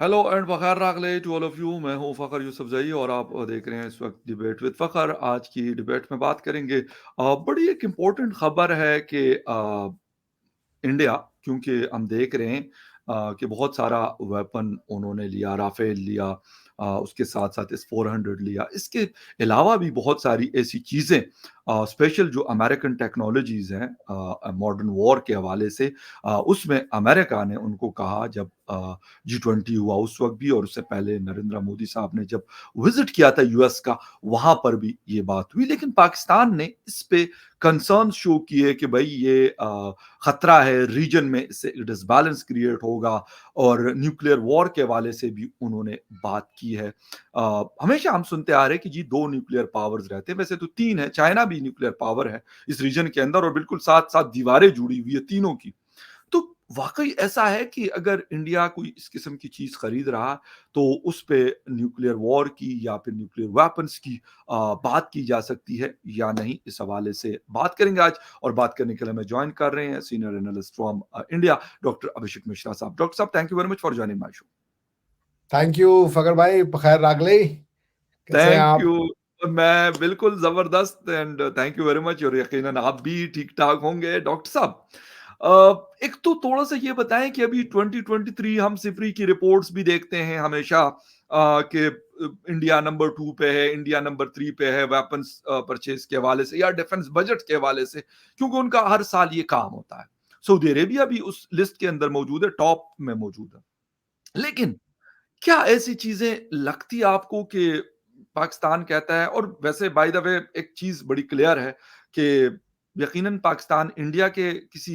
Hello and Fakhar रागले to all of you. मैं हूँ फ़खर यूसुफ़ज़ई और आप देख रहे हैं इस वक्त डिबेट विद फ़खर। आज की डिबेट में बात करेंगे बड़ी एक इम्पोर्टेंट खबर है कि इंडिया, क्योंकि हम देख रहे हैं कि बहुत सारा वेपन उन्होंने लिया, राफेल लिया, उसके साथ-साथ इस 400 लिया। इसके अलावा भी बहुत सारी ऐसी चीज़ें स्पेशल जो अमेरिकन टेक्नोलॉजीज़ हैं मॉडर्न वॉर के हवाले से, उसमें अमेरिका ने उनको कहा जब जी20 हुआ उस वक़्त भी, और उससे पहले नरेंद्र मोदी साहब ने जब विज़िट किया था यूएस का, वहाँ पर भी ये बात हुई। लेकिन पाकिस्तान ने इस पे कंसर्न शो किए कि भई ये खतरा है रीजन में, इससे डिसबैलेंस क्रिएट होगा, और न्यूक्लियर वॉर के हवाले से भी उन्होंने बात की है। हमेशा हम सुनते आ रहे हैं कि जी 2 न्यूक्लियर पावर्स रहते हैं, वैसे तो 3 है, चाइना भी न्यूक्लियर पावर है इस रीजन के अंदर, और बिल्कुल साथ-साथ दीवारें जुड़ी हुई है तीनों की। तो वाक़ई ऐसा है कि अगर इंडिया कोई इस किस्म की चीज़ खरीद रहा, तो उस पे न्यूक्लियर वॉर की या फिर न्यूक्लियर वेपन्स की बात की जा सकती है या नहीं? इस हवाले से बात करेंगे आज, और बात करने के लिए हमें जॉइन कर रहे हैं senior analyst from India, doctor Abhishek Mishra साहब। डॉक्टर साहब, thank you very much for joining my show. Thank you Fakhar भाई। खैर रागले, कैसे हैं थैंक आप? यू। मैं बिल्कुल ज़बरदस्त, and thank you very much, और यकीनन आप भी ठीक-ठाक होंगे। डॉक्टर साहब, एक तो थोड़ा-सा ये बताएँ कि अभी 2023 हम सिफरी की रिपोर्ट्स भी देखते हैं हमेशा कि इंडिया नंबर 2 पे है, इंडिया नंबर 3 पे है वेपन्स परचेज़ के हवाले से या डिफेंस बजट के हवाले से, क्योंकि उनका हर साल ये काम होता है। सऊदी अरेबिया भी उस लिस्ट के अंदर मौजूद है, टॉप में मौजूद है। लेकिन क्या ऐसी चीज़ें लगती है आपको कि पाकिस्तान कहता है, और वैसे बाय द वे एक चीज़ बड़ी क्लियर है कि यकीनन पाकिस्तान इंडिया के किसी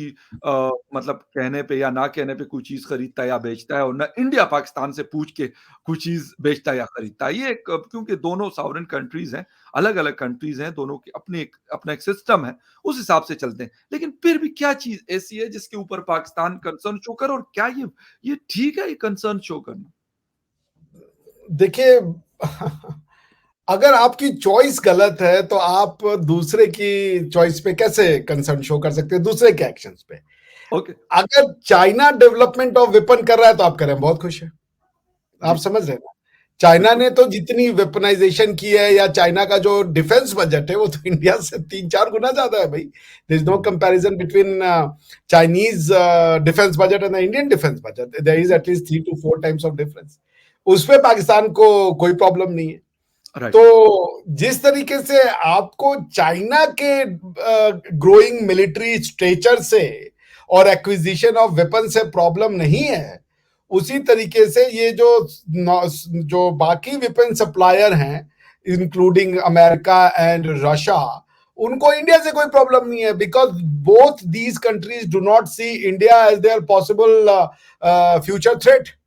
मतलब कहने पे या ना कहने पे कोई चीज़ खरीदता है या बेचता है, और ना इंडिया पाकिस्तान से पूछ के कोई चीज़ बेचता है या खरीदता है। ये एक क्योंकि दोनों सॉवरेन कंट्रीज़ हैं, अलग-अलग कंट्रीज़ हैं, दोनों की अपना एक सिस्टम है, उस हिसाब से चलते हैं। लेकिन फिर भी क्या चीज़ ऐसी है जिसके ऊपर पाकिस्तान कंसर्न शो करे, और क्या ये ठीक है ये कंसर्न शो करना? देखिए, अगर आपकी चॉइस गलत है तो आप दूसरे की चॉइस पे कैसे कंसर्न शो कर सकते हैं, दूसरे के एक्शंस पे? ओके। अगर चाइना डेवलपमेंट ऑफ वेपन कर रहा है तो आप करें, बहुत खुश है। आप जी, समझ रहे हैं ना? चाइना बिल्कुल, ने तो जितनी वेपनाइजेशन की है, या चाइना का जो डिफेंस बजट है वो तो इंडिया से 3-4 गुना ज्यादा है भाई। There is no comparison between Chinese defence budget and the Indian defence budget. There is at least 3 to 4 times of difference. उस पे पाकिस्तान को कोई प्रॉब्लम नहीं है। राइट, तो जिस तरीके से आपको चाइना के ग्रोइंग मिलिट्री स्ट्रेचर से और एक्विजिशन ऑफ वेपन से प्रॉब्लम नहीं है, उसी तरीके से ये जो बाकी वेपन सप्लायर हैं, इंक्लूडिंग अमेरिका एंड रशिया, उनको इंडिया से कोई प्रॉब्लम नहीं है, because both these countries do not see India as their possible future threat.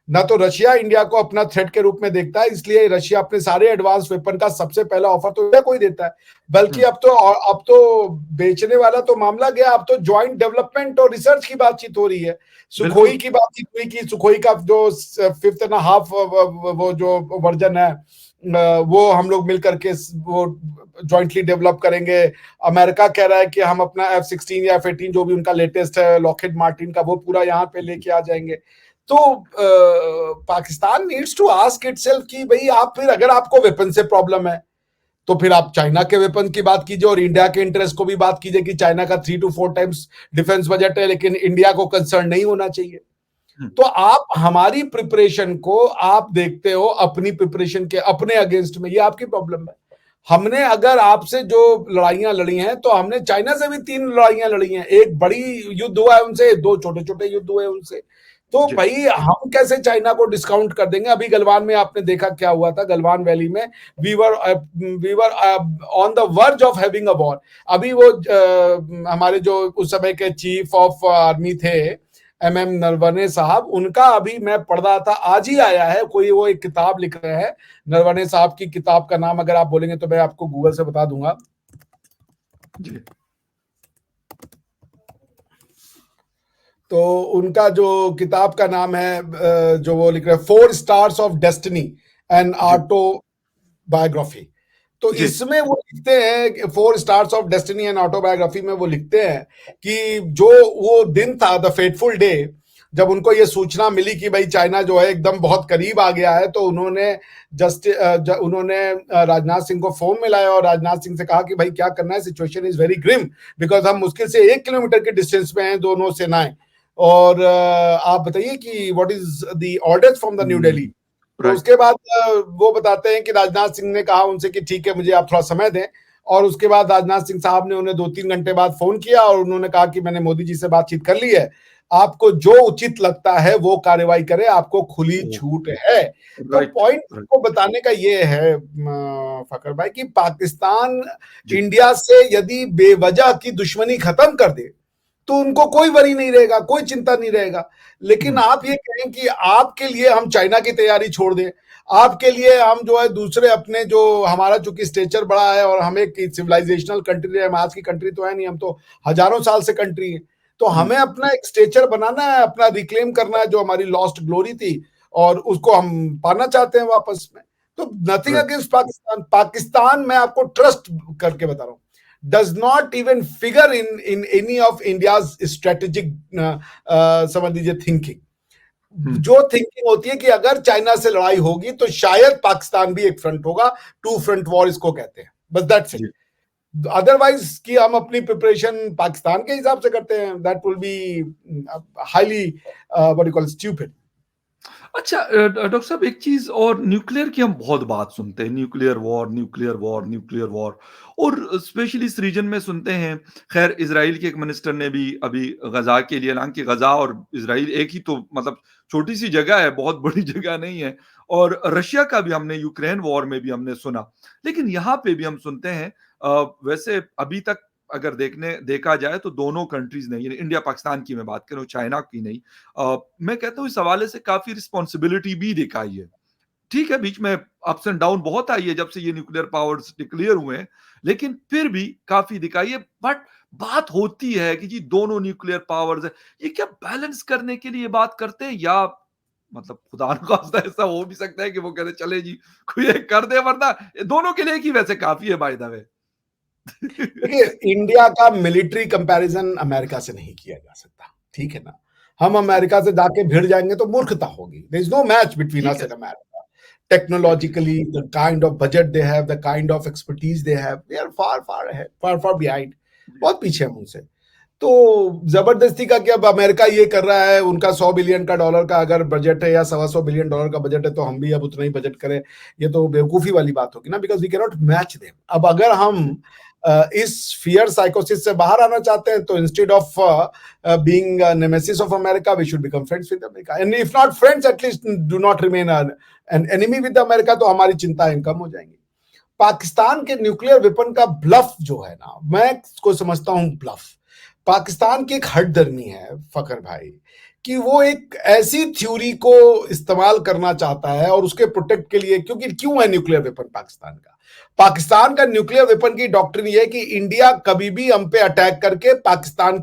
ना तो रशिया इंडिया को अपना थ्रेट के रूप में देखता है, इसलिए रशिया अपने सारे एडवांस वेपन का सबसे पहला ऑफर तो इंडिया को ही देता है। बल्कि हुँ, अब तो बेचने वाला तो मामला गया, अब तो ज्वाइंट डेवलपमेंट और रिसर्च की बातचीत हो रही है। सुखोई बिल्कुल, की बातचीत हुई कि सुखोई का जो 5.5 वो जो वर्जन है, वो हम लोग मिलकर के वो ज्वाइंटली डेवलप करेंगे। अमेरिका कह रहा है कि हम अपना F-16 या F-18 जो भी उनका लेटेस्ट है लॉकहीड मार्टिन का, वो पूरा यहाँ पे लेके आ जाएंगे। तो Pakistan needs to ask itself कि भाई आप फिर, अगर आपको वेपन से प्रॉब्लम है तो फिर आप चाइना के वेपन की बात कीजिए, और इंडिया के इंटरेस्ट को भी बात कीजिए कि चाइना का 3 to 4 times डिफेंस बजट है, लेकिन इंडिया को कंसर्न नहीं होना चाहिए। हुँ, तो आप हमारी प्रिपरेशन को आप देखते हो अपनी प्रिपरेशन के अपने अगेंस्ट में, ये आपकी प्रॉब्लम है। हमने अगर आपसे जो लड़ाइयां लड़ी हैं, तो हमने चाइना से भी 3 लड़ाइयां लड़ी हैं। एक बड़ी युद्ध हुआ है उनसे, 2 छोटे-छोटे युद्ध हुए उनसे। तो जी, भाई हम कैसे चाइना को डिस्काउंट कर देंगे? अभी गलवान में आपने देखा क्या हुआ था, गलवान वैली में we were on the verge of having a war. अभी वो हमारे जो उस समय के चीफ ऑफ आर्मी थे, MM नरवणे साहब, उनका अभी मैं पढ़ रहा था, आज ही आया है, कोई वो एक किताब लिख रहे हैं। नरवणे साहब की किताब का नाम अगर आप बोलेंगे तो मैं आपको गूगल से बता दूंगा। जी, तो उनका जो किताब का नाम है, जो वो लिख रहे हैं, 4 Stars ऑफ डेस्टिनी एंड जी, ऑटो बायोग्राफी। तो जी, इसमें वो लिखते हैं, 4 Stars of destiny and autobiography में वो लिखते हैं कि जो वो दिन था, द फेटफुल डे, जब उनको ये सूचना मिली कि भाई चाइना जो है एकदम बहुत करीब आ गया है, तो उन्होंने राजनाथ सिंह को फोन मिलाया और राजनाथ सिंह से कहा कि भाई क्या करना है, situation is very grim, because हम मुश्किल से 1 किलोमीटर के डिस्टेंस में हैं दोनों सेनाएं, और आप बताइए कि what is the orders from the new Delhi. तो राइट। उसके बाद वो बताते हैं कि राजनाथ सिंह ने कहा उनसे कि ठीक है, मुझे आप थोड़ा समय दें, और उसके बाद राजनाथ सिंह साहब ने उन्हें 2-3 घंटे बाद फोन किया और उन्होंने कहा कि मैंने मोदी जी से बातचीत कर ली है, आपको जो उचित लगता है वो कार्रवाई करें, आपको खुली छूट है। तो राइट। Point right. को बताने का ये है फकर भाई कि पाकिस्तान जी। इंडिया से यदि बेवजह की दुश्मनी खत्म कर दे तो उनको कोई वरी नहीं रहेगा, कोई चिंता नहीं रहेगा। लेकिन आप ये कहें कि आपके लिए हम चाइना की तैयारी छोड़ दें, आपके लिए हम जो है दूसरे अपने, जो हमारा चूंकि स्टेचर बड़ा है और हम एक सिविलाइजेशनल कंट्री है, हम आज की कंट्री तो है नहीं, हम तो हजारों साल से कंट्री है, तो हमें अपना एक स्टेचर बनाना है, अपना रिक्लेम करना है जो हमारी लॉस्ट ग्लोरी थी, और उसको हम पाना चाहते हैं वापस में। तो nothing right. Against Pakistan, Pakistan मैं आपको ट्रस्ट करके बता रहा हूं, does not even figure in any of India's strategic समझ लीजिए थिंकिंग। जो थिंकिंग होती है कि अगर चाइना से लड़ाई होगी तो शायद पाकिस्तान भी एक फ्रंट होगा, टू फ्रंट वॉर इसको कहते हैं, बस दैट्स इट। जी। अदरवाइज कि हम अपनी प्रिपरेशन पाकिस्तान के हिसाब से करते हैं, that will be highly what you call stupid. अच्छा, डॉक्टर साहब एक चीज और, न्यूक्लियर की हम बहुत बात सुनते हैं, nuclear war, nuclear war, nuclear war, और स्पेशली इस रीजन में सुनते हैं। खैर इजराइल के एक मिनिस्टर ने भी अभी गजा के लिए, हालांकि गजा और इजराइल एक ही तो मतलब छोटी सी जगह है, बहुत बड़ी जगह नहीं है, और रशिया का भी हमने यूक्रेन वॉर में भी हमने सुना, लेकिन यहाँ पे भी हम सुनते हैं। वैसे अभी तक अगर देखा जाए तो दोनों कंट्रीज ने, यानी इंडिया पाकिस्तान की मैं बात करूं, चाइना की नहीं, मैं कहता हूँ इस हवाले से काफी रिस्पॉन्सिबिलिटी भी दिखाई है। ठीक है, बीच में अप्स एंड डाउन बहुत आई है जब से ये न्यूक्लियर पावर्स डिक्लेयर हुए हैं, लेकिन फिर भी काफी दिखाई है। बट बात होती है कि जी दोनों न्यूक्लियर पावर्स है, ये क्या बैलेंस करने के लिए बात करते हैं, या मतलब खुदा न खास्ता ऐसा हो भी सकता है कि वो कहते चले जी कोई एक कर दे, वरना दोनों के लिए ही वैसे काफी है बाय द वे। देखिए, इंडिया का मिलिट्री कंपैरिजन अमेरिका से नहीं किया जा सकता, ठीक है ना। हम अमेरिका से जाके भिड़ जाएंगे तो मूर्खता होगी। There is no match between ठीक अस है। And America. ठीक है। Technologically the kind of budget they have, the kind of expertise they have, they are far far ahead, far far behind, जी। बहुत पीछे हम उनसे। तो जबरदस्ती का कि अब अमेरिका ये कर रहा है, उनका 100 बिलियन का डॉलर का अगर बजट है या 125 बिलियन डॉलर का बजट है, तो हम भी अब उतना ही बजट करें, ये तो बेवकूफी वाली बात होगी ना, because we can not match them. अब अगर हम इस फियर साइकोसिस से बाहर आना चाहते हैं, तो instead of being nemesis of America, we should become friends with America, and if not friends at least do not remain an enemy with America, तो हमारी चिंताएं कम हो जाएंगी। पाकिस्तान के न्यूक्लियर वेपन का ब्लफ जो है ना, मैं इसको समझता हूं ब्लफ। पाकिस्तान की एक हठधर्मी है फकर भाई, कि वो एक ऐसी थ्योरी को इस्तेमाल करना चाहता है और उसके प्रोटेक्ट के लिए, क्योंकि क्यों है न्यूक्लियर वेपन पाकिस्तान का? पाकिस्तान का न्यूक्लियर वेपन की डॉक्ट्रिन ये है कि इंडिया कभी भी हम पे अटैक करके पाकिस्तान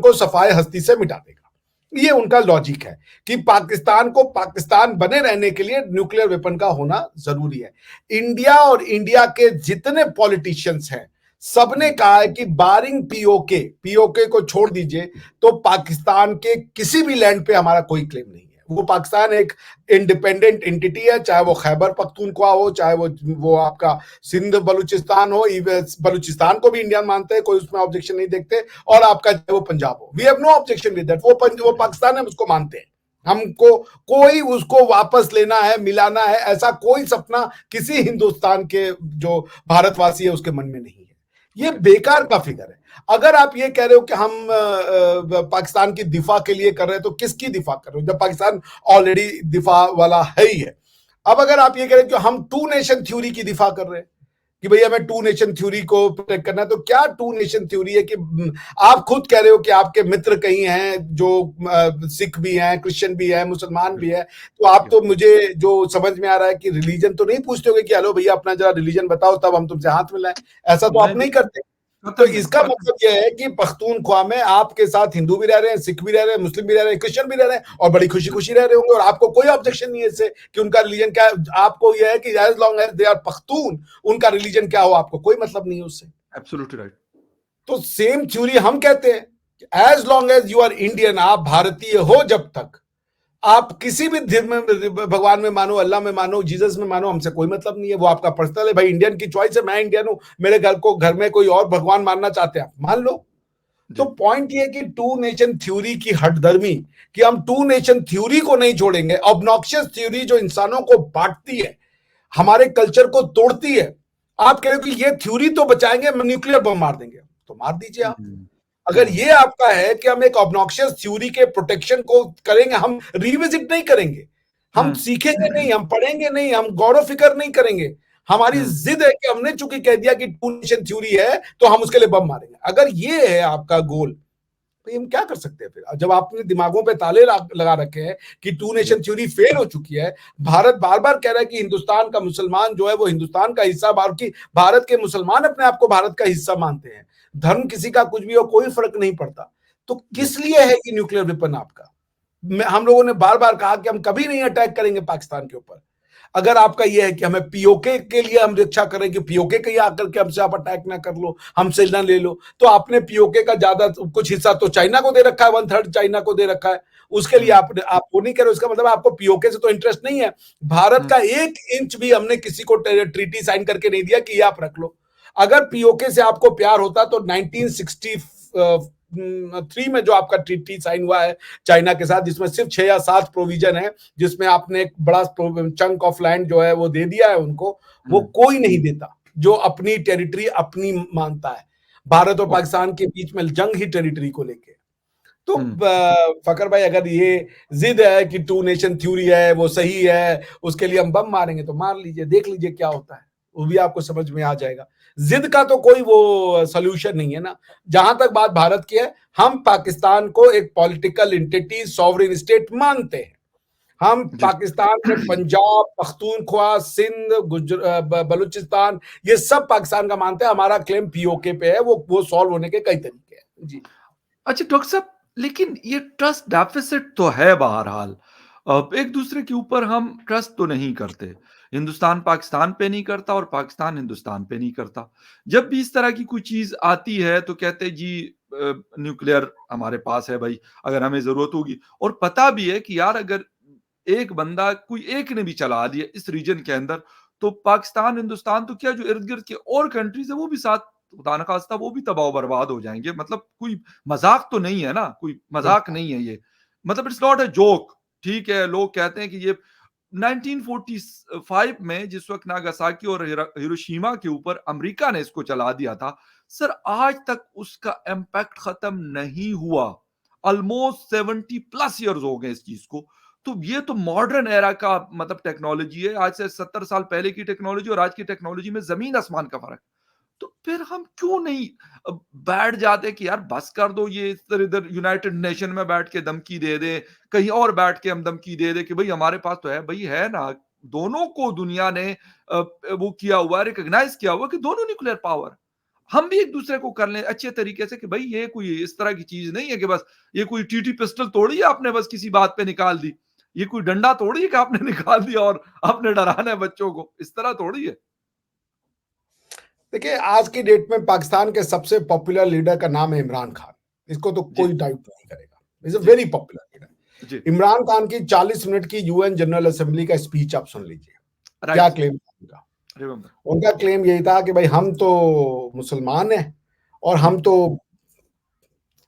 को सफाए हस्ती से मिटा देगा। ये उनका लॉजिक है कि पाकिस्तान को पाकिस्तान बने रहने के लिए न्यूक्लियर वेपन का होना जरूरी है। इंडिया और इंडिया के जितने पॉलिटिशियंस हैं, सबने कहा है कि बारिंग पीओके को छोड़ दीजिए, तो पाकिस्तान के किसी भी लैंड पे हमारा कोई क्लेम नहीं है। वो पाकिस्तान एक इंडिपेंडेंट एंटिटी है, चाहे वो खैबर पख्तूनख्वा हो, चाहे वो आपका सिंध बलूचिस्तान हो, बलूचिस्तान को भी इंडिया मानते हैं, कोई उसमें ऑब्जेक्शन नहीं देखते, और आपका चाहे वो पंजाब हो, we have no objection with that. वो पाकिस्तान है, उसको मानते हैं। हमको कोई उसको वापस लेना है, मिलाना है, ऐसा कोई सपना किसी हिंदुस्तान के जो भारतवासी है उसके मन में नहीं है। ये बेकार का फिगर है। अगर आप ये कह रहे हो कि हम पाकिस्तान की दिफा के लिए कर रहे हैं, तो किसकी दिफा कर रहे हो जब पाकिस्तान ऑलरेडी दिफा वाला है ही है? अब अगर आप ये कह रहे हो कि हम टू नेशन थ्योरी की दिफा कर रहे हैं, कि भैया हमें टू नेशन थ्योरी को प्रोटेक्ट करना है, तो क्या टू नेशन थ्योरी है? कि आप खुद कह रहे हो कि आपके मित्र कहीं हैं जो सिख भी हैं, क्रिश्चियन भी है, मुसलमान भी है, तो आप तो, मुझे जो समझ में आ रहा है कि रिलीजन तो नहीं पूछते होगे कि हेलो भैया अपना जरा रिलीजन बताओ, तब हम तुमसे हाथ मिलाएं। ऐसा तो आप नहीं, नहीं करते। तो कतई नहीं, इसका कतई। मतलब यह है कि पख्तूनख्वा में आपके साथ हिंदू भी रह रहे हैं, सिख भी रह रहे हैं, मुस्लिम भी रह रहे हैं, क्रिश्चियन भी रह रहे हैं, और बड़ी खुशी खुशी रह रहे होंगे, और आपको कोई ऑब्जेक्शन नहीं है इससे कि उनका रिलीजन क्या है। आपको यह है कि as long as they are Pakhtun, उनका रिलीजन क्या हो आपको कोई मतलब नहीं है उससे। Absolutely right. तो सेम थ्योरी हम कहते हैं as long as you are Indian, आप भारतीय हो जब तक, आप किसी भी धर्म में, भगवान में मानो, अल्लाह में मानो, जीसस में मानो, हमसे कोई मतलब नहीं है, वो आपका पर्सनल है भाई। इंडियन की चॉइस है, मैं इंडियन हूं, मेरे घर में कोई और भगवान मानना चाहते हैं, मान लो। तो जी। पॉइंट ये कि टू नेशन थ्योरी की हठधर्मी, कि हम टू नेशन थ्योरी को नहीं छोड़ेंगे, ऑब्नॉक्शियस थ्योरी जो इंसानों को बांटती है, हमारे कल्चर को तोड़ती है। आप कह रहे हो कि ये थ्योरी तो बचाएंगे, न्यूक्लियर बम मार देंगे, तो मार दीजिए आप। हम्म। अगर ये आपका है कि हम एक ऑब्नॉक्शियस थ्योरी के प्रोटेक्शन को करेंगे, हम रिविजिट नहीं करेंगे, हम हम्म। सीखेंगे नहीं, हम पढ़ेंगे नहीं, हम गौर फिक्र नहीं करेंगे। हमारी हम्म। जिद है कि हमने चूंकि कह दिया कि टू नेशन थ्योरी है तो हम उसके लिए बम मारेंगे। अगर ये है आपका गोल, तो हम क्या कर सकते हैं फिर, जब आपने दिमागों पे ताले लगा रखे हैं कि टू जी। नेशन थ्योरी फेल हो चुकी है। भारत बार बार कह रहा है कि हिंदुस्तान का मुसलमान जो है वो हिंदुस्तान का हिस्सा, बाकी भारत के मुसलमान अपने आप को भारत का हिस्सा मानते हैं, धर्म किसी का कुछ भी हो, कोई फर्क नहीं पड़ता। तो जी। किस लिए है कि न्यूक्लियर वेपन आपका? हम लोगों ने बार बार कहा कि हम कभी नहीं अटैक करेंगे पाकिस्तान के ऊपर। अगर आपका यह है कि हमें पीओके के लिए हम रक्षा करें कि पीओके कहीं आकर के हमसे आप अटैक ना कर लो, हमसे ना ले लो, तो आपने पीओके का ज्यादा कुछ हिस्सा तो चाइना को दे रखा है, 1/3 चाइना को दे रखा है। उसके लिए हम्म। आप वो नहीं करो, इसका मतलब आपको पीओके से तो इंटरेस्ट नहीं है। भारत हम्म। का 1 इंच भी हमने किसी को ट्रीटी साइन करके नहीं दिया कि ये आप रख लो। अगर पीओके से आपको प्यार होता तो 1963 में जो आपका ट्रीटी साइन हुआ है चाइना के साथ, जिसमें सिर्फ 6 या 7 प्रोविजन है, जिसमें आपने एक बड़ा चंक ऑफ लैंड जो है वो दे दिया है उनको, वो हम्म। कोई नहीं देता जो अपनी टेरिटरी अपनी मानता है। भारत और ओके। पाकिस्तान के बीच में जंग ही टेरिटरी को लेके। तो हम्म। फकर भाई, अगर ये जिद है कि टू नेशन थ्योरी है वो सही है, उसके लिए हम बम मारेंगे, तो मार लीजिए, देख लीजिए क्या होता है, वो भी आपको समझ में आ जाएगा। जिद का तो कोई वो सोल्यूशन नहीं है ना। जहां तक बात भारत की है, हम पाकिस्तान को एक पॉलिटिकल एंटिटी, सॉवरेन स्टेट मानते हैं। हम जी। पाकिस्तान में पंजाब, पख्तूनख्वा, सिंध, बलूचिस्तान, ये सब पाकिस्तान का मानते हैं। हमारा क्लेम पीओके पे है, वो सॉल्व होने के कई तरीके हैं जी। अच्छा डॉक्टर साहब, लेकिन ये ट्रस्ट डेफिसिट तो है बहरहाल। अब एक दूसरे के ऊपर हम ट्रस्ट तो नहीं करते। हिंदुस्तान पाकिस्तान पे नहीं करता और पाकिस्तान हिंदुस्तान पे नहीं करता। जब भी इस तरह की कोई चीज आती है तो कहते हैं जी न्यूक्लियर हमारे पास है भाई, अगर हमें जरूरत होगी। और पता भी है कि यार अगर एक बंदा कोई एक ने भी चला दिया इस रीजन के अंदर, तो पाकिस्तान हिंदुस्तान तो क्या, जो इर्द गिर्द के और कंट्रीज है वो भी साथ, खुदा न खास्ता वो भी तबाह बर्बाद हो जाएंगे। मतलब कोई मजाक तो नहीं है ना, कोई मजाक बिल्कुल। नहीं है ये। मतलब इट्स नॉट अ जोक। ठीक है, लोग कहते हैं कि ये 1945 में जिस वक्त नागासाकी और हिरोशिमा के ऊपर अमेरिका ने इसको चला दिया था, सर आज तक उसका इम्पैक्ट खत्म नहीं हुआ। ऑलमोस्ट 70+ ईयर्स हो गए इस चीज को। तो ये तो मॉडर्न एरा का मतलब टेक्नोलॉजी है, आज से 70 साल पहले की टेक्नोलॉजी और आज की टेक्नोलॉजी में जमीन आसमान का फर्क। तो फिर हम क्यों नहीं बैठ जाते कि यार बस कर दो, ये इधर इधर यूनाइटेड नेशन में बैठ के धमकी दे दे, कहीं और बैठ के हम धमकी दे दे कि भाई हमारे पास तो है, भाई है ना। दोनों को दुनिया ने वो किया हुआ, रिकॉग्नाइज किया हुआ कि दोनों न्यूक्लियर पावर। हम भी एक दूसरे को कर लें अच्छे तरीके से कि भाई ये कोई इस तरह की चीज नहीं है कि बस ये कोई टीटी पिस्टल तोड़ी है आपने बस किसी बात पे निकाल दी, ये कोई डंडा तोड़ी है कि आपने निकाल दिया और आपने डराना है बच्चों को, इस तरह थोड़ी है। देखिए, आज की डेट में पाकिस्तान के सबसे पॉपुलर लीडर का नाम है इमरान खान। इसको तो जी। कोई डाउट नहीं करेगा, इज अ जी। Very popular leader. जी। इमरान खान की 40 मिनट की यूएन जनरल असेंबली का स्पीच आप सुन लीजिए। क्या राइट। क्लेम था उनका? रिमेम्बर। उनका क्लेम यही था कि भाई हम तो मुसलमान हैं और जी। हम तो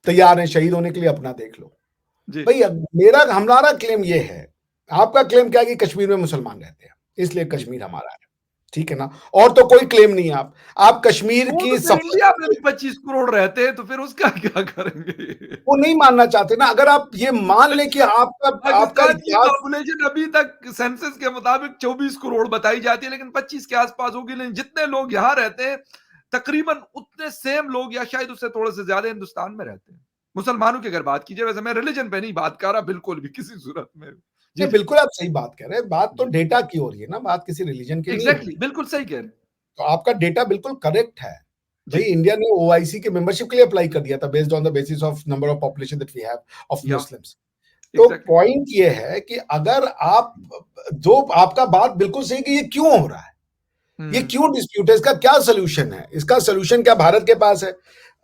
तैयार हैं शहीद होने के लिए, अपना देख लो। जी। भाई मेरा हमारा क्लेम ये है, आपका क्लेम क्या है कि कश्मीर में मुसलमान रहते हैं इसलिए जी। कश्मीर हमारा है, ठीक है ना? और तो कोई क्लेम नहीं है। आप कश्मीर वो तो की फिर इंडिया सफाई में भी 25 करोड़ रहते हैं, तो फिर उसका क्या करेंगे? वो नहीं मानना चाहते ना। अगर आप ये मान लें कि आपका आपका पाकिस्तान की इतिहास, पॉपुलेशन अभी तक सेंसस के मुताबिक 24 करोड़ बताई जाती है, लेकिन 25 के आसपास होगी। लेकिन जितने लोग यहाँ रहते हैं तकरीबन उतने सेम लोग या शायद उससे थोड़े से ज्यादा हिंदुस्तान में रहते हैं। मुसलमानों की अगर बात कीजिए, वैसे मैं रिलीजन पे नहीं बात कर रहा बिल्कुल भी किसी सूरत में। जी। नहीं जी। बिल्कुल आप सही बात कह रहे हैं। बात तो जी। डेटा की हो रही है ना, बात किसी रिलीजन की नहीं हो एग्जैक्टली रही। बिल्कुल सही कह रहे हैं। तो आपका डेटा बिल्कुल करेक्ट है। भाई जी। इंडिया ने ओआईसी के मेंबरशिप के लिए अप्लाई कर दिया था based on the basis of number of population that we have of या मुस्लिम्स। तो एग्जैक्टली। पॉइंट ये है कि अगर आप, जो आपका बात बिल्कुल सही कि ये क्यों हो रहा है, ये हम्म। क्यों डिस्प्यूट है, इसका क्या सोल्यूशन है? इसका सोल्यूशन क्या भारत के पास है?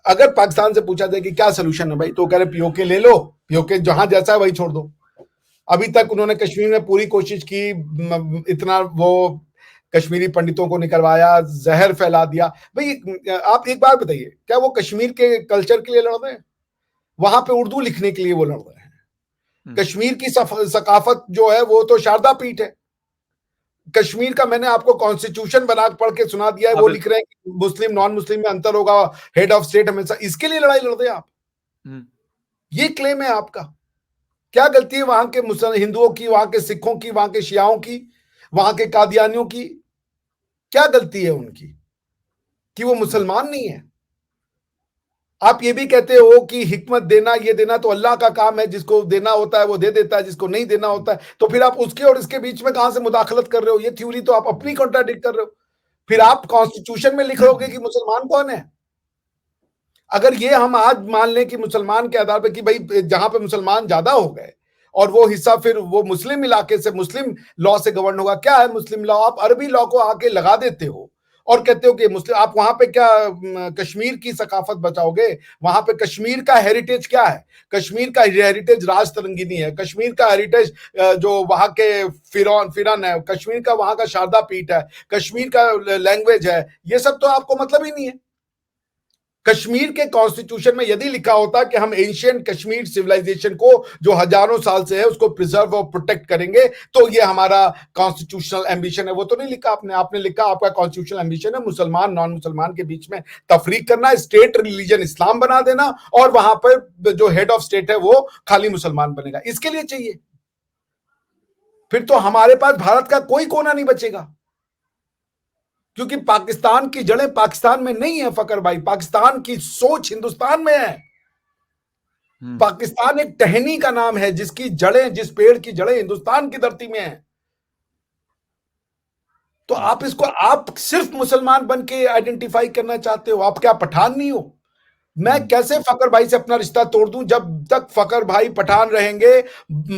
अगर पाकिस्तान से पूछा जाए कि क्या सोल्यूशन है भाई, तो कह रहे पीओके ले लो, पीओके जहां जैसा है वही छोड़ दो। अभी तक उन्होंने कश्मीर में पूरी कोशिश की, इतना वो कश्मीरी पंडितों को निकलवाया, जहर फैला दिया। भाई आप एक बात बताइए, क्या वो कश्मीर के कल्चर के लिए लड़ रहे हैं? वहां पे उर्दू लिखने के लिए वो लड़ रहे हैं। कश्मीर की सकाफत जो है वो तो शारदा पीठ है। कश्मीर का मैंने आपको कॉन्स्टिट्यूशन बना पढ़ के सुना दिया है, वो लिख रहे हैं कि मुस्लिम नॉन मुस्लिम में अंतर होगा, हेड ऑफ स्टेट हमेशा, इसके लिए लड़ाई लड़ रहे हैं आप। ये क्लेम है आपका। क्या गलती है वहां के हिंदुओं की, वहां के सिखों की, वहां के शियाओं की, वहां के कादियानियों की? क्या गलती है उनकी कि वो मुसलमान नहीं है? आप ये भी कहते हो कि हिकमत देना, ये देना तो अल्लाह का काम है, जिसको देना होता है वो दे देता है, जिसको नहीं देना होता है, तो फिर आप उसके और इसके बीच में कहां से मुदाखलत कर रहे हो? ये थ्योरी तो आप अपनी कॉन्ट्राडिक्ट कर रहे हो। फिर आप कॉन्स्टिट्यूशन में लिख रहोगे कि मुसलमान कौन है? अगर ये हम आज मान लें कि मुसलमान के आधार पर कि भाई जहां पे मुसलमान ज्यादा हो गए और वो हिस्सा फिर वो मुस्लिम इलाके से मुस्लिम लॉ से गवर्न होगा, क्या है मुस्लिम लॉ? आप अरबी लॉ को आके लगा देते हो और कहते हो कि मुस्लिम, आप वहां पे क्या कश्मीर की सकाफत बचाओगे? वहां पे कश्मीर का हेरिटेज क्या है? कश्मीर का हेरिटेज राज तरंगिनी है, कश्मीर का हेरिटेज जो वहां के फिरन है, कश्मीर का वहां का शारदा पीठ है, कश्मीर का लैंग्वेज है, ये सब तो आपको मतलब ही नहीं है। कश्मीर के कॉन्स्टिट्यूशन में यदि लिखा होता कि हम एंशियंट कश्मीर सिविलाइजेशन को जो हजारों साल से है उसको प्रिजर्व और प्रोटेक्ट करेंगे, तो ये हमारा कॉन्स्टिट्यूशनल एम्बिशन है। वो तो नहीं लिखा आपने। आपने लिखा आपका कॉन्स्टिट्यूशनल एम्बिशन है मुसलमान नॉन मुसलमान के बीच में तफरीक करना, स्टेट रिलीजन इस्लाम बना देना, और वहां पर जो हेड ऑफ स्टेट है वो खाली मुसलमान बनेगा। इसके लिए चाहिए, फिर तो हमारे पास भारत का कोई कोना नहीं बचेगा, क्योंकि पाकिस्तान की जड़ें पाकिस्तान में नहीं है फकर भाई, पाकिस्तान की सोच हिंदुस्तान में है। पाकिस्तान एक टहनी का नाम है जिसकी जड़ें, जिस पेड़ की जड़ें हिंदुस्तान की धरती में है। तो आप इसको आप सिर्फ मुसलमान बन के आइडेंटिफाई करना चाहते हो? आप क्या पठान नहीं हो? मैं कैसे फकर भाई से अपना रिश्ता तोड़ दूं? जब तक फकर भाई पठान रहेंगे,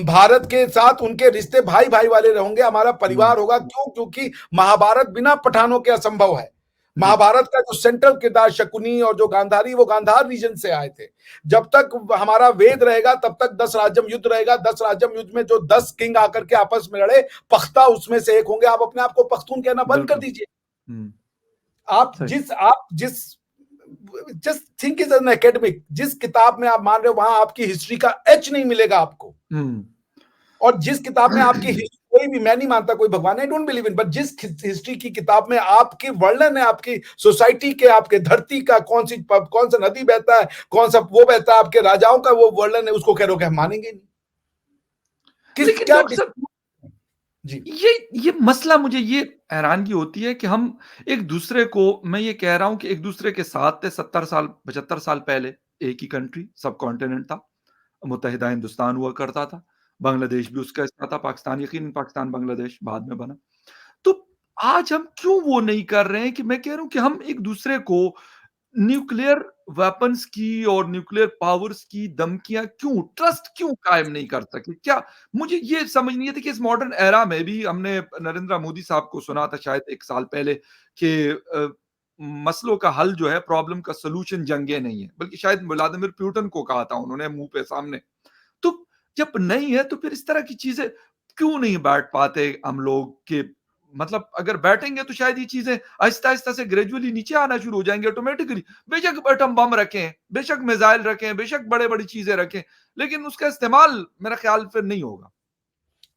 भारत के साथ उनके रिश्ते भाई भाई वाले रहेंगे, हमारा परिवार होगा। क्यों? क्योंकि महाभारत बिना पठानों के असंभव है। महाभारत का जो सेंट्रल किरदार शकुनी और जो गांधारी, वो गांधार रीजन से आए थे। जब तक हमारा वेद रहेगा तब तक 10 राज्यम युद्ध रहेगा। 10 राज्यम युद्ध में जो 10 किंग आकर के आपस में लड़े, पख्ता उसमें से एक होंगे। आप अपने आप को पख्तून कहना बंद कर दीजिए। आप जिस just think is an academic, जिस किताब में आप मान रहे हो वहां आपकी हिस्ट्री का एच नहीं मिलेगा आपको। और जिस किताब में आपकी हिस्ट्री, कोई भी, मैं नहीं मानता कोई भगवान, I don't believe in, but जिस हिस्ट्री की किताब में आपकी वर्णन है आपकी सोसाइटी के, आपके धरती का, कौन सा नदी बहता है, कौन सा वो बहता है, आपके राजाओं का वो वर्णन है, उसको कह रहे हो कि हम मानेंगे नहीं। लेकिन डॉक्टर साहब, ये मसला, मुझे ये हैरानगी होती है कि हम एक दूसरे को, मैं ये कह रहा हूं कि एक दूसरे के साथ थे 70 साल 75 साल पहले। एक ही कंट्री, सब कॉन्टिनेंट था, मुत्तहिदा हिंदुस्तान हुआ करता था, बांग्लादेश भी उसका हिस्सा था, पाकिस्तान, यकीनन पाकिस्तान बांग्लादेश बाद में बना। तो आज हम क्यों वो नहीं कर रहे हैं कि मैं कह रहा हूं कि हम एक दूसरे को न्यूक्लियर वेपन्स की और न्यूक्लियर पावर्स की धमकियां क्यों, ट्रस्ट क्यों कायम नहीं कर सके? क्या, मुझे ये समझ नहीं है कि इस मॉडर्न एरा में भी, हमने नरेंद्र मोदी साहब को सुना था शायद 1 साल पहले कि मसलों का हल जो है, प्रॉब्लम का सॉल्यूशन जंगें नहीं है, बल्कि शायद व्लादिमीर पुतिन को कहा था उन्होंने मुंह पे सामने। तो जब नहीं है तो फिर इस तरह की चीजें क्यों नहीं बैठ पाते हम लोग? के मतलब अगर बैठेंगे तो शायद ये चीजें आहिस्ता आहिस्ता से ग्रेजुअली नीचे आना शुरू हो जाएंगे ऑटोमेटिकली। बेशक एटम बम रखें, बेशक मिसाइल रखें, बेशक बड़े बड़ी चीजें रखें, लेकिन उसका इस्तेमाल मेरा ख्याल फिर नहीं होगा।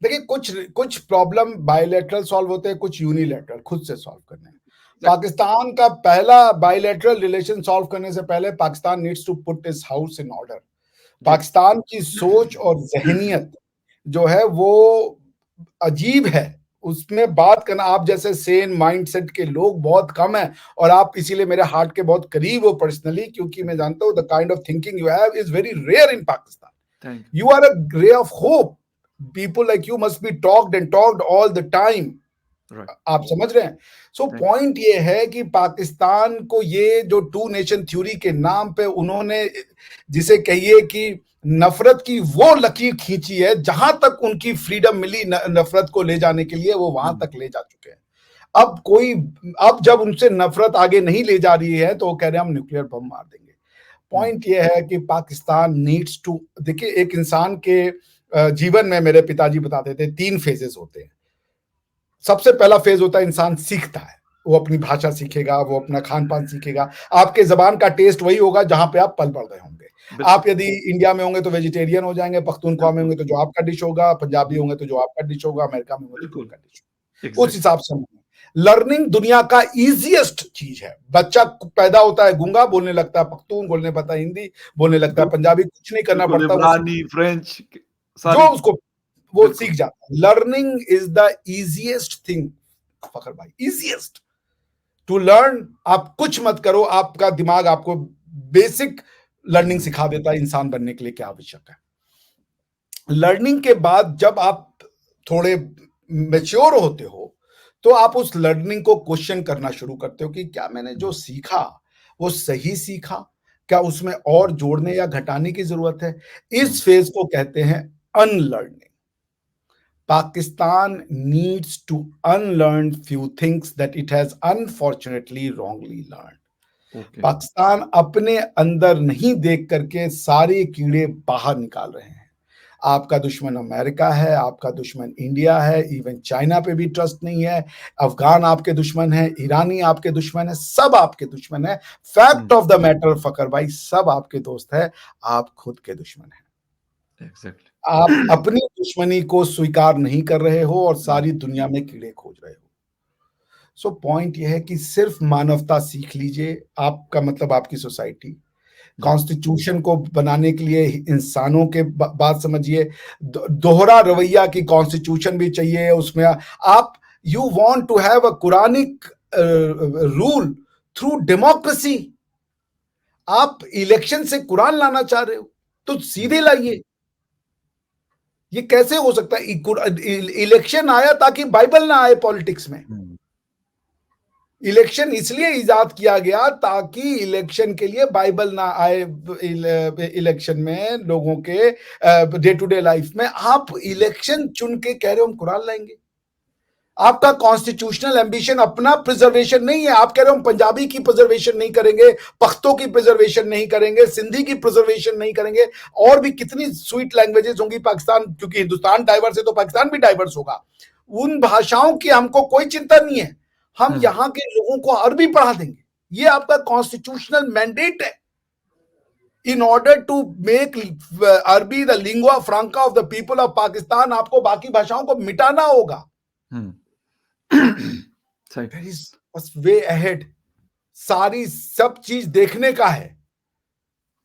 देखिए, कुछ प्रॉब्लम बायलैटरल सॉल्व होते हैं, कुछ यूनिलैटरल खुद से सॉल्व करने हैं। पाकिस्तान का पहला बायलैटरल रिलेशन सॉल्व करने से पहले Pakistan needs to put its house in order. Pakistan की सोच और जहनियत जो है वो अजीब है, उसमें बात करना, आप जैसे सेन माइंडसेट के लोग बहुत कम हैं, और आप इसीलिए मेरे हार्ट के बहुत करीब हो पर्सनली, क्योंकि मैं जानता हूं the kind of thinking you have is very rare in Pakistan. You are a ray of hope. People like you must be talked and talked all the time. आप समझ रहे हैं? सो पॉइंट ये है कि पाकिस्तान को ये जो 2 नेशन थ्योरी के नाम पे उन्होंने, जिसे कहिए कि नफरत की वो लकीर खींची है, जहां तक उनकी फ्रीडम मिली नफरत को ले जाने के लिए, वो वहां तक ले जा चुके हैं। अब जब उनसे नफरत आगे नहीं ले जा रही है तो वो कह रहे हैं हम न्यूक्लियर बम मार देंगे। पॉइंट ये है कि पाकिस्तान नीड्स टू, देखिए एक इंसान के जीवन में मेरे पिताजी बताते थे 3 फेजेस होते हैं। सबसे पहला फेज होता है इंसान सीखता है, वो अपनी भाषा सीखेगा, वो अपना खान-पान सीखेगा। आपके ज़बान का टेस्ट वही होगा जहाँ पे आप पल-बढ़ रहे होंगे। बिल्कुल, आप यदि इंडिया में होंगे तो वेजिटेरियन हो जाएँगे, पख्तूनख्वा में बिल्कुल, होंगे तो जो आपका डिश होगा, पंजाबी हुँ, होंगे तो जो आपका डिश होगा, अमेरिका में होंगे तो जो बिल्कुल, उनका डिश होगा। उस एग्ज़ैक्टली, हिसाब से लर्निंग दुनिया का ईज़ीएस्ट चीज़ है। बच्चा पैदा होता है गूंगा, बोलने लगता है पख्तून, बोलने लगता है हिंदी, बोलने लगता है बिल्कुल, पंजाबी, कुछ नहीं करना बिल्कुल, पड़ता, वो सीख, इब्रानी, फ्रेंच क जो सारी उसको वो बिल्कुल, सीख जाता है। Learning is the easiest thing Fakhar भाई, ईज़ीएस्ट टू लर्न। आप कुछ मत करो, आपका दिमाग आपको बेसिक लर्निंग हुँ, सिखा देता है इंसान बनने के लिए क्या आवश्यक है। लर्निंग के बाद जब आप थोड़े मैच्योर होते हो, तो आप उस लर्निंग को क्वेश्चन करना शुरू करते हो कि क्या मैंने जो हुँ, सीखा वो सही सीखा, क्या उसमें और जोड़ने या घटाने की जरूरत है। हुँ, इस फेज को कहते हैं unlearning. Pakistan needs to unlearn few things that it has unfortunately wrongly learned. Okay, Pakistan अपने अंदर नहीं देख करके सारे कीड़े बाहर निकाल रहे हैं। आपका दुश्मन अमेरिका है, आपका दुश्मन इंडिया है, इवन चाइना पे भी ट्रस्ट नहीं है, अफगान आपके दुश्मन है, ईरानी आपके दुश्मन है, सब आपके दुश्मन है। हुँ, फैक्ट ऑफ द मैटर फकर भाई, सब आपके दोस्त है, आप खुद के दुश्मन हैं। एग्ज़ैक्टली, आप अपनी दुश्मनी को स्वीकार नहीं कर रहे हो और हुँ, सारी दुनिया में कीड़े खोज रहे हो। सो पॉइंट ये है कि सिर्फ मानवता सीख लीजिए, आपका मतलब आपकी सोसाइटी। जी, कॉन्स्टिट्यूशन को बनाने के लिए इंसानों के बात समझिए, दोहरा रवैया की कॉन्स्टिट्यूशन भी चाहिए उसमें। आप you want to have a Quranic rule through democracy, आप इलेक्शन से कुरान लाना चाह रहे हो, तो हुँ, सीधे लाइए। ये कैसे हो सकता है? इलेक्शन आया ताकि बाइबल ना आए पॉलिटिक्स में। हुँ, इलेक्शन इसलिए इजाद किया गया ताकि इलेक्शन के लिए बाइबल ना आए इलेक्शन में लोगों के डे टू डे लाइफ में। आप इलेक्शन चुन के कह रहे हो हम कुरान लाएंगे। आपका कॉन्स्टिट्यूशनल एम्बिशन अपना प्रिजर्वेशन नहीं है। आप कह रहे हो हम पंजाबी की प्रिजर्वेशन नहीं करेंगे, पख्तो की प्रिजर्वेशन नहीं करेंगे, सिंधी की प्रिजर्वेशन नहीं करेंगे, और भी कितनी स्वीट लैंग्वेजेस होंगी पाकिस्तान, क्योंकि हिंदुस्तान डाइवर्स है तो पाकिस्तान भी डाइवर्स होगा। उन भाषाओं की हमको कोई चिंता नहीं है, हम हुँ, यहां के लोगों को अरबी पढ़ा देंगे। ये आपका कॉन्स्टिट्यूशनल मैंडेट है। इन ऑर्डर टू मेक अरबी the lingua Franca of the people of Pakistan, आपको बाकी भाषाओं को मिटाना होगा। हुँ, सही, देयर इज वे अहेड। सारी सब चीज देखने का है।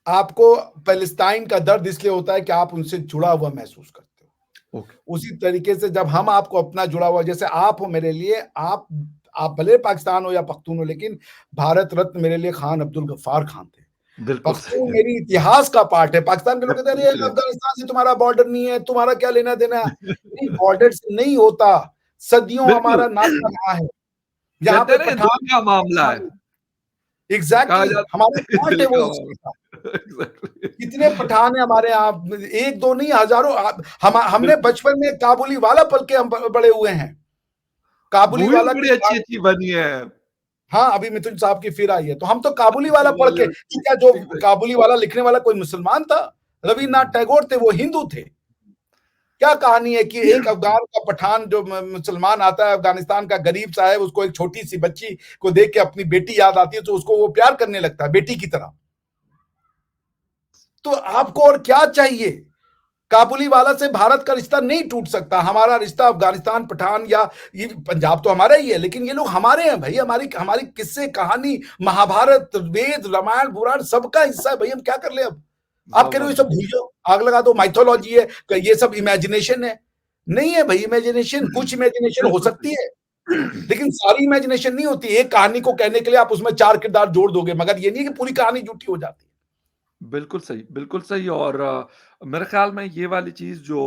आपको पैलेस्टाइन का दर्द इसलिए होता है कि आप उनसे जुड़ा हुआ महसूस करते हो। ओके, उसी तरीके से जब हम आपको अपना जुड़ा हुआ, जैसे आप हो मेरे लिए, आप भले पाकिस्तान हो या पख्तून हो, लेकिन भारत रत्न मेरे लिए खान अब्दुल गफ्फार खान थे। बिल्कुल पख्तून सही है, मेरी इतिहास का पार्ट है। पाकिस्तान के लोग कहते हैं अरे एब्सोल्युटली, अफगानिस्तान से तुम्हारा बॉर्डर नहीं है, तुम्हारा क्या लेना देना। नहीं, बॉर्डर से नहीं होता, सदियों बिल्कुल, हमारा नाता रहा है। यहाँ कहते पे हैं ना दिल पठान, का मामला है, कहा एग्जैक्टली हमारा जाता है पार्ट है दिल वो का उसके साथ। मामला एग्ज़ैक्टली कितने पठान है हमारे यहाँ, एक दो नहीं हजारों। हमने बिल्कुल, बचपन में काबुली वाला पल के हम बड़े हुए हैं। काबुली मूवीज़ वाला बड़ी की अच्छी-अच्छी बनी है, हाँ, अभी मिथुन साहब की फिर आई है, तो हम तो काबुली वाला मिथुन पढ़ के, वाले क्या जो एग्ज़ैक्ट काबुली वाला लिखने वाला कोई मुसलमान था? रविन्द्रनाथ हुँ, टैगोर थे, वो हिंदू थे। क्या कहानी है कि एक अफ़गान का पठान जो मुसलमान आता है, अफ़गानिस्तान का गरीब सा है, उसको एक छोटी-सी बच्ची को देख के अपनी बेटी याद आती है, तो उसको वो प्यार करने लगता है, बेटी की तरह। तो आपको और क्या चाहिए? काबुली वाला से भारत का रिश्ता नहीं टूट सकता। हमारा रिश्ता अफ़गानिस्तान, पठान या ये पंजाब तो हमारा ही है, लेकिन ये लोग हमारे हैं भई, हमारी हमारी किस्से, कहानी, महाभारत, वेद, रामायण, पुराण सबका हिस्सा है भई, हम क्या कर लें अब? आप कह रहे हो ये सब ज़बरदस्त, भूल जाओ, आग लगा दो, माइथोलॉजी है, ये सब इमेजिनेशन है। नहीं है भई इमेजिनेशन, कुछ इमेजिनेशन हो बिल्कुल सही। सकती है, लेकिन सारी इमेजिनेशन नहीं होती। एक कहानी को कहने के लिए आप उसमें 4 किरदार जोड़ दोगे, मगर ये नहीं कि पूरी कहानी झूठी हो जाती है। बिल्कुल सही और मेरे ख़्याल में ये वाली चीज़ जो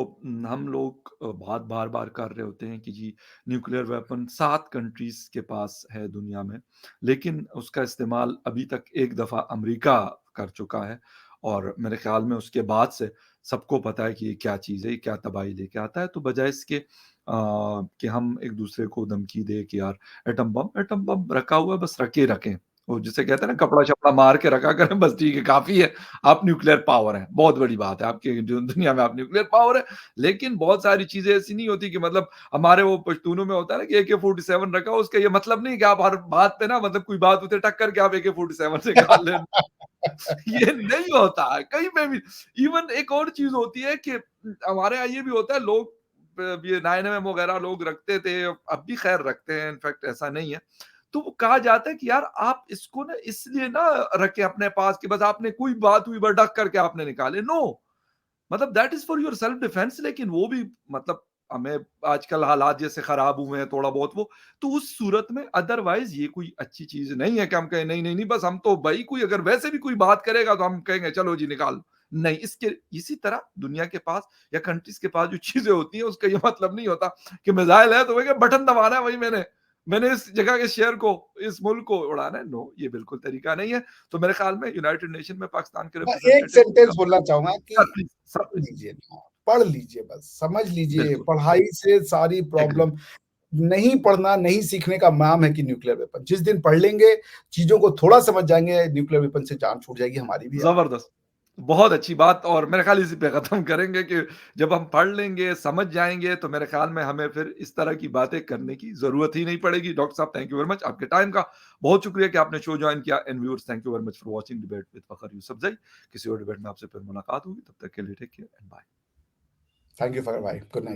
हम लोग बात बार-बार कर रहे होते हैं कि जी न्यूक्लियर वेपन 7 कंट्रीज़ के पास है दुनिया में, लेकिन उसका इस्तेमाल अभी तक एक दफ़ा अमेरिका कर चुका है और मेरे ख़्याल में उसके बाद से सबको पता है कि ये क्या चीज़ है, ये क्या तबाही लेके आता है। तो बजाय इसके कि हम एक-दूसरे को धमकी दें कि यार एटम बम रखा हुआ है, बस रखे रखें वो जिसे कहते हैं ना कपड़ा-शपड़ा मार के रखा करें बस ठीक है, काफ़ी है। आप न्यूक्लियर पावर हैं, बहुत बड़ी बात है आपकी जो दुनिया में आप न्यूक्लियर पावर है। लेकिन बहुत सारी चीज़ें ऐसी नहीं होती कि मतलब हमारे वो पश्तूनों में होता है ना कि AK-47 रखा हो उसका ये मतलब नहीं कि आप हर बात पे ना मतलब कोई बात होती है टक करके आप AK-47 निकाल लें। ये नहीं होता है, कहीं पे भी। इवन एक और चीज़ होती है कि हमारे यहाँ ये भी होता है लोग ये 9mm वगैरह लोग रखते थे, अब भी खैर रखते हैं इनफैक्ट ऐसा नहीं है। तो वो कहा जाता है कि यार आप इसको ना इसलिए ना रखें अपने पास कि बस आपने कोई बात हुई बस ढक करके आपने निकाले, नो। मतलब that is for your self defence लेकिन वो भी मतलब हमें आजकल हालात जैसे खराब हुए हैं थोड़ा बहुत वो, तो उस सूरत में अदरवाइज़ ये कोई अच्छी चीज़ नहीं है कि हम कहें नहीं, नहीं, नहीं बस हम तो भई कोई अगर वैसे भी कोई बात करेगा तो हम कहेंगे चलो जी निकाल। नहीं, इसके इसी तरह दुनिया के पास या कंट्रीज़ के पास जो चीज़ें होती हैं उसका ये मतलब नहीं होता कि मिसाइल है तो भई बटन दबाना है वही मैंने इस जगह के शेयर को, इस मुल्क को उड़ाना है। नो, ये बिल्कुल तरीका नहीं है। तो मेरे ख्याल में यूनाइटेड नेशन में पाकिस्तान के मैं एक रिप्रेजेंटेटिव सेंटेंस बोलना चाहूंगा कि सर प्लीज़, सर पढ़ प्लीज़। लीजिए ना, पढ़ लीजिए बस, समझ लीजिए, बिल्कुल, पढ़ाई से सारी एग्री, प्रॉब्लम। नहीं पढ़ना, नहीं सीखने का नाम है कि न्यूक्लियर वेपन। जिस दिन पढ़ लेंगे, चीज़ों को थोड़ा समझ जाएँगे, न्यूक्लियर वेपन से जान छूट जाएगी हमारी भी आपकी भी। ज़बरदस्त। बहुत अच्छी बात और मेरे ख़्याल इसी पे ख़त्म करेंगे कि जब हम पढ़ लेंगे, समझ जाएँगे तो मेरे ख़्याल में हमें फिर इस तरह की बातें करने की ज़रूरत ही नहीं पड़ेगी। डॉक्टर साहब थैंक यू वेरी मच आपके टाइम का। बहुत शुक्रिया कि आपने शो जॉइन किया and viewers thank you very much for watching debate with Fakhar Yousafzai. किसी और डिबेट में आपसे फिर मुलाकात होगी, तब तक के लिए take care and bye. Thank you for भाई, गुड नाइट।